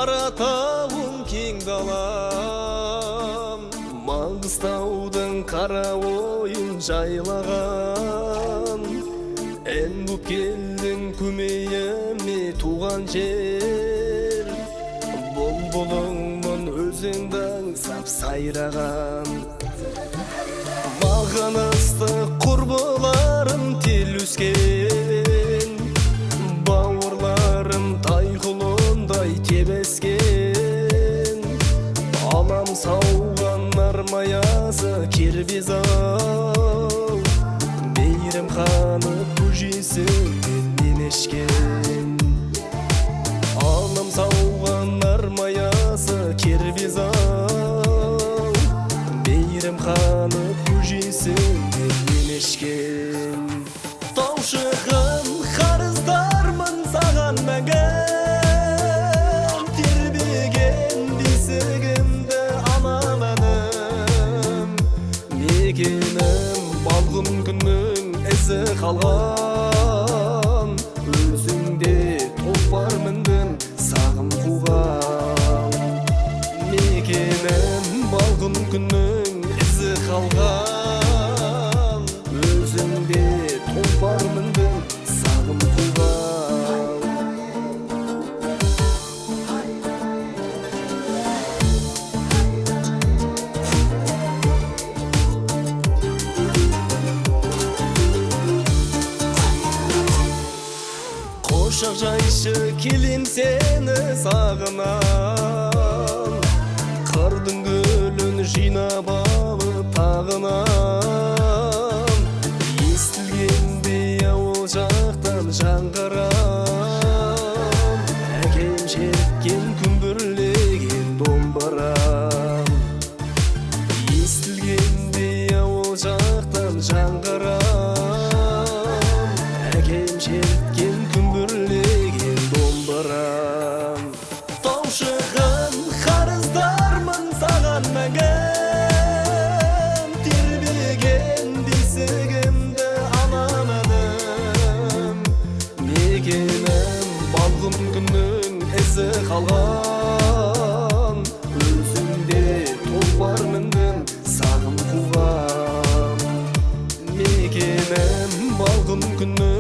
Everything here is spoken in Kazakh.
Кара тауың кең далам, Маңғыстаудың қара ойын жайлаған. Ән боп келдің көмейіме туған жер, Бұлбұлыңмын өзіңді аңсап сайраған. Маған ыстық құрбыларым тел өскен, бауырларым тайқұлындай тебескен. Алам сауған армаясы кербез-ау, мейірім қанып көжесіңнен мен ешкен. Алам сауған армаясы кербез-ау, мейірім қанып көжесіңнен мен ешкен. Таушығын қарыздармын саған мәңгі, тербеген бесігімді аналадым. Мекенім балғын күннің ізі қалған, өзіңде тұлпар міндің сағым қуған. Мекенім балғын күннің ізі қалған, өзіңде тұлпар міндің сағым қуған. Қошақ жайшы келем сені сағынам, қырдың гүлін жинап алып тағынам. Естілгендей ауыл жақтан жаңғырам, әкем шерткен күмбірлеген домбырам. Естілгендей ауыл жақтан жаңғырам, әкем шерткен күмбірлеген домбырам. Таушығын қарыздармын саған мәңгі, тербеген бесігімді аналадым. Мекенім балғын күннің ізі қалған, өзіңде тұлпар міндің сағым қуған. Мекенім балғын күннің